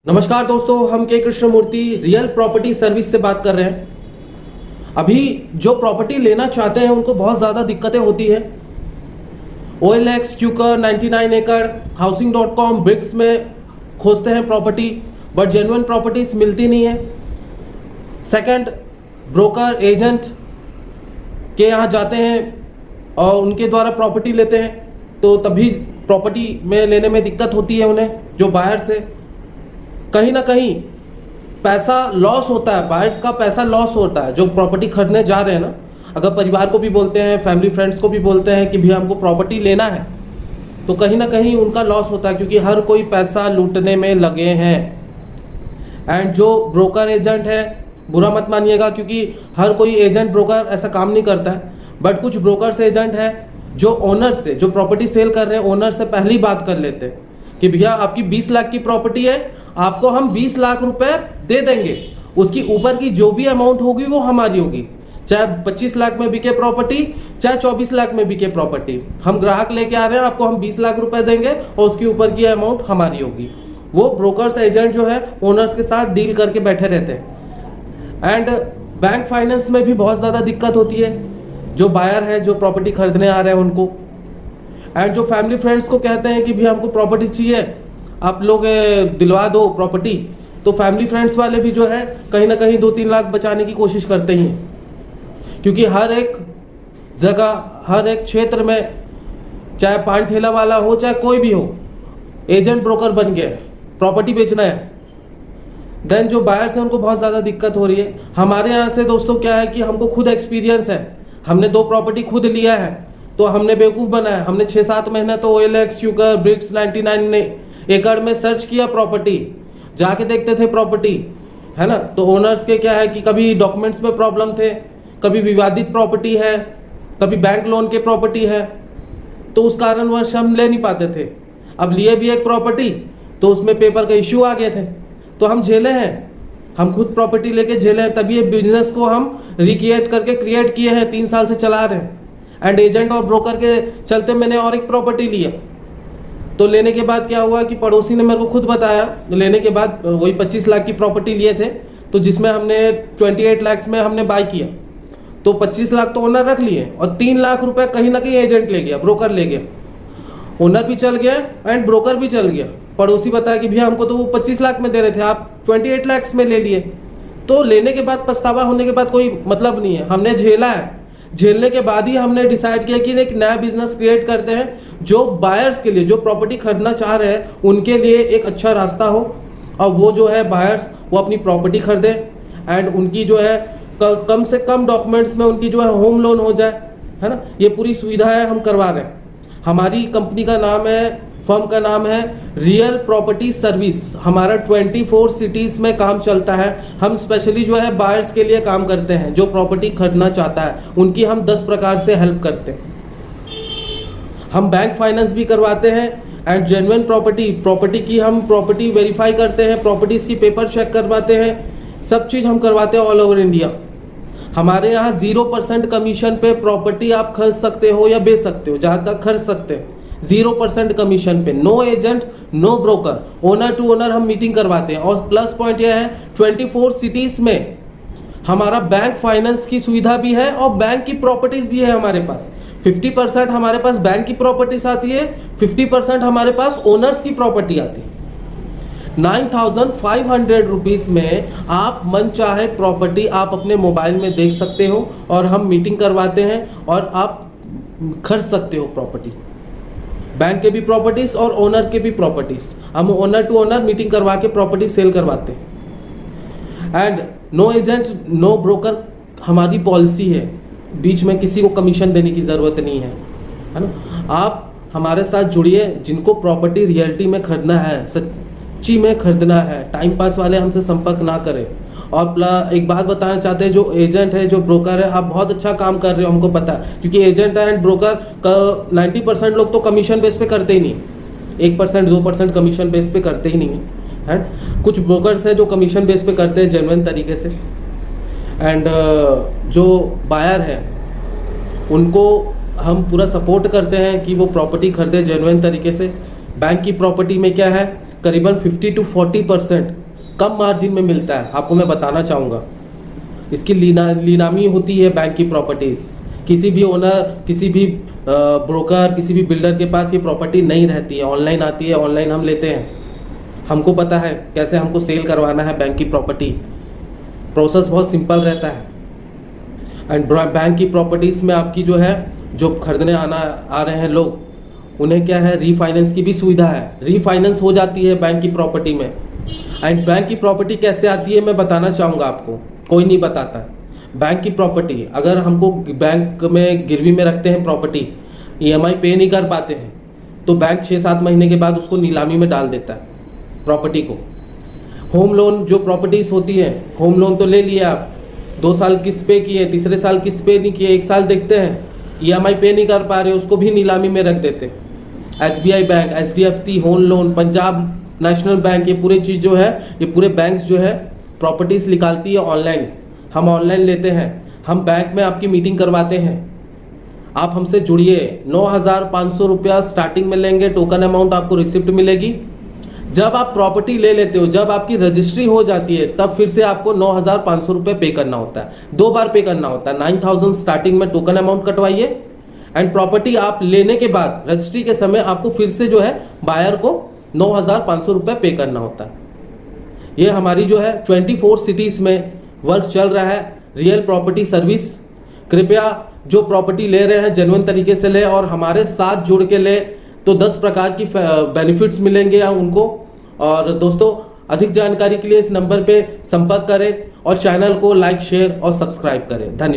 नमस्कार दोस्तों, हम के कृष्णमूर्ति रियल प्रॉपर्टी सर्विस से बात कर रहे हैं। अभी जो प्रॉपर्टी लेना चाहते हैं उनको बहुत ज़्यादा दिक्कतें होती है। OLX, क्यूकर, 99 एकड़, हाउसिंग.com, ब्रिक्स में खोजते हैं प्रॉपर्टी, बट जेन्युइन प्रॉपर्टीज मिलती नहीं है। सेकंड, ब्रोकर एजेंट के यहाँ जाते हैं और उनके द्वारा प्रॉपर्टी लेते हैं, तो तभी प्रॉपर्टी में लेने में दिक्कत होती है उन्हें। जो बायर से कहीं ना कहीं पैसा लॉस होता है, बायर्स का पैसा लॉस होता है। जो प्रॉपर्टी खरीदने जा रहे हैं ना, अगर परिवार को भी बोलते हैं, फैमिली फ्रेंड्स को भी बोलते हैं कि भैया हमको प्रॉपर्टी लेना है, तो कहीं ना कहीं उनका लॉस होता है, क्योंकि हर कोई पैसा लूटने में लगे हैं। एंड जो ब्रोकर एजेंट है, बुरा मत मानिएगा, क्योंकि हर कोई एजेंट ब्रोकर ऐसा काम नहीं करता है, बट कुछ ब्रोकर्स एजेंट है जो ओनर से, जो प्रॉपर्टी सेल कर रहे हैं, ओनर से पहले ही बात कर लेते हैं कि भैया आपकी 20 लाख की प्रॉपर्टी है, आपको हम 20 लाख रुपए दे देंगे, उसकी ऊपर की जो भी अमाउंट होगी वो हमारी होगी। चाहे 25 लाख में बिके प्रॉपर्टी, चाहे 24 लाख में बिके प्रॉपर्टी, हम ग्राहक लेके आ रहे हैं, आपको हम 20 लाख रुपए देंगे और उसके ऊपर की अमाउंट हमारी होगी। वो ब्रोकर्स एजेंट जो है ओनर्स के साथ डील करके बैठे रहते हैं। एंड बैंक फाइनेंस में भी बहुत ज़्यादा दिक्कत होती है। जो बायर है, जो प्रॉपर्टी खरीदने आ रहे हैं उनको, एंड जो फैमिली फ्रेंड्स को कहते हैं कि भैया हमको प्रॉपर्टी चाहिए, आप लोग दिलवा दो प्रॉपर्टी, तो फैमिली फ्रेंड्स वाले भी जो है कहीं ना कहीं 2-3 लाख बचाने की कोशिश करते ही हैं, क्योंकि हर एक जगह, हर एक क्षेत्र में, चाहे पान ठेला वाला हो चाहे कोई भी हो, एजेंट ब्रोकर बन गया है, प्रॉपर्टी बेचना है। देन जो बायर्स हैं उनको बहुत ज़्यादा दिक्कत हो रही है। हमारे यहाँ से दोस्तों क्या है कि हमको खुद एक्सपीरियंस है, हमने 2 प्रॉपर्टी खुद लिया है, तो हमने बेवकूफ़ बनाया। हमने 6-7 महीने तो OLX, क्यूकर, ब्रिक्स, 99 एकड़ में सर्च किया प्रॉपर्टी, जाके देखते थे प्रॉपर्टी, है ना। तो ओनर्स के क्या है कि कभी डॉक्यूमेंट्स में प्रॉब्लम थे, कभी विवादित प्रॉपर्टी है, कभी बैंक लोन के प्रॉपर्टी है, तो उस कारणवश हम ले नहीं पाते थे। अब लिए भी एक प्रॉपर्टी तो उसमें पेपर का इश्यू आ गए थे, तो हम झेले हैं, हम खुद प्रॉपर्टी लेके झेले हैं, तभी ये बिजनेस को हम रिक्रिएट करके क्रिएट किए हैं, 3 साल से चला रहे हैं। एंड एजेंट और ब्रोकर के चलते मैंने और एक प्रॉपर्टी लिया, तो लेने के बाद क्या हुआ कि पड़ोसी ने मेरे को खुद बताया, लेने के बाद वही 25 लाख की प्रॉपर्टी लिए थे, तो जिसमें हमने 28 लाख में हमने बाय किया, तो 25 लाख तो ओनर रख लिए और 3 लाख रुपए कहीं ना कहीं एजेंट ले गया, ब्रोकर ले गया। ओनर भी चल गया एंड ब्रोकर भी चल गया। पड़ोसी बताया कि भैया हमको तो वो 25 लाख में दे रहे थे, आप 28 लाख में ले लिए। तो लेने के बाद पछतावा होने के बाद कोई मतलब नहीं है, हमने झेला है। झेलने के बाद ही हमने डिसाइड किया कि एक नया बिजनेस क्रिएट करते हैं जो बायर्स के लिए, जो प्रॉपर्टी खरीदना चाह रहे हैं उनके लिए एक अच्छा रास्ता हो, और वो जो है बायर्स वो अपनी प्रॉपर्टी खरीदे एंड उनकी जो है कम से कम डॉक्यूमेंट्स में उनकी जो है होम लोन हो जाए, है ना। ये पूरी सुविधा है, हम करवा रहे हैं। हमारी कंपनी का नाम है, फर्म का नाम है रियल प्रॉपर्टी सर्विस। हमारा 24 सिटीज़ में काम चलता है। हम स्पेशली जो है बायर्स के लिए काम करते हैं, जो प्रॉपर्टी खरीदना चाहता है उनकी हम 10 प्रकार से हेल्प करते हैं। हम बैंक फाइनेंस भी करवाते हैं एंड जेन्युइन प्रॉपर्टी की हम प्रॉपर्टी वेरीफाई करते हैं, प्रॉपर्टीज़ की पेपर चेक करवाते हैं, सब चीज़ हम करवाते हैं ऑल ओवर इंडिया। हमारे यहाँ 0% कमीशन पे प्रॉपर्टी आप खरीद सकते हो या बेच सकते हो, जहाँ तक खरीद सकते हैं 0% कमीशन पे, no agent, no broker, owner to owner हम मीटिंग करवाते हैं। और प्लस पॉइंट यह है 24 सिटीज़ में हमारा बैंक फाइनेंस की सुविधा भी है और बैंक की प्रॉपर्टीज भी है हमारे पास। 50% हमारे पास बैंक की प्रॉपर्टीज आती है, 50% हमारे पास ओनर्स की प्रॉपर्टी आती है। 9,500 रुपीज़ में आप मन चाहे प्रॉपर्टी आप अपने मोबाइल में देख सकते हो और हम मीटिंग करवाते हैं और आप खरीद सकते हो प्रॉपर्टी। बैंक के भी प्रॉपर्टीज और ओनर के भी प्रॉपर्टीज, हम ओनर टू ओनर मीटिंग करवा के प्रॉपर्टी सेल करवाते हैं। And no agent, no broker हमारी पॉलिसी है, बीच में किसी को कमीशन देने की ज़रूरत नहीं है, है ना। आप हमारे साथ जुड़िए, जिनको प्रॉपर्टी रियलिटी में खरीदना है, सच्ची में खरीदना है, टाइम पास वाले हमसे संपर्क ना करें। और एक बात बताना चाहते हैं, जो एजेंट है, जो ब्रोकर है, आप बहुत अच्छा काम कर रहे हो, हमको पता है, क्योंकि एजेंट एंड ब्रोकर का 90% लोग तो कमीशन बेस पे करते ही नहीं, 1% 2% कमीशन बेस पे करते ही नहीं है। कुछ ब्रोकर्स है जो कमीशन बेस पे करते हैं जेन्युइन तरीके से। एंड जो बायर है उनको हम पूरा सपोर्ट करते हैं कि वो प्रॉपर्टी खरीदे जेन्युइन तरीके से। बैंक की प्रॉपर्टी में क्या है करीबन 50 to 40% कम मार्जिन में मिलता है। आपको मैं बताना चाहूँगा, इसकी लीनामी होती है बैंक की प्रॉपर्टीज़। किसी भी ओनर, किसी भी ब्रोकर, किसी भी बिल्डर के पास ये प्रॉपर्टी नहीं रहती है, ऑनलाइन आती है, ऑनलाइन हम लेते हैं। हमको पता है कैसे हमको सेल करवाना है बैंक की प्रॉपर्टी, प्रोसेस बहुत सिंपल रहता है। एंड बैंक की प्रॉपर्टीज़ में आपकी जो है, जो खरीदने आ रहे हैं लोग, उन्हें क्या है, रीफाइनेंस की भी सुविधा है, रीफाइनेंस हो जाती है बैंक की प्रॉपर्टी में। एंड बैंक की प्रॉपर्टी कैसे आती है मैं बताना चाहूँगा आपको, कोई नहीं बताता है। बैंक की प्रॉपर्टी अगर हमको बैंक में गिरवी में रखते हैं प्रॉपर्टी, EMI पे नहीं कर पाते हैं, तो बैंक 6-7 महीने के बाद उसको नीलामी में डाल देता है प्रॉपर्टी को। होम लोन जो प्रॉपर्टीज़ होती है, होम लोन तो ले लिए आप, 2 साल किस्त पे किए, तीसरे साल किस्त पे नहीं किए, 1 साल देखते हैं EMI पे नहीं कर पा रहे, उसको भी नीलामी में रख देते। SBI bank, HDFC home loan, Punjab national bank, ये पूरे चीज़ जो है, ये पूरे बैंक्स जो है प्रॉपर्टीज़ निकालती है ऑनलाइन। हम ऑनलाइन लेते हैं, हम बैंक में आपकी मीटिंग करवाते हैं। आप हमसे जुड़िए, 9,500 रुपया स्टार्टिंग में लेंगे, टोकन अमाउंट आपको रिसिप्ट मिलेगी। जब आप प्रॉपर्टी ले लेते हो, जब आपकी रजिस्ट्री हो जाती है, तब फिर से आपको 9,500 रुपये पे करना होता है। 2 बार पे करना होता है। 9,000 स्टार्टिंग में टोकन अमाउंट कटवाइए, एंड प्रॉपर्टी आप लेने के बाद रजिस्ट्री के समय आपको फिर से जो है बायर को 9,500 रुपये पे करना होता है। ये हमारी जो है 24 सिटीज़ में वर्क चल रहा है, रियल प्रॉपर्टी सर्विस। कृपया जो प्रॉपर्टी ले रहे हैं जेन्युइन तरीके से ले, और हमारे साथ जुड़ के ले, तो 10 प्रकार की बेनिफिट्स मिलेंगे उनको। और दोस्तों, अधिक जानकारी के लिए इस नंबर पे संपर्क करें और चैनल को लाइक, शेयर और सब्सक्राइब करें। धन्यवाद।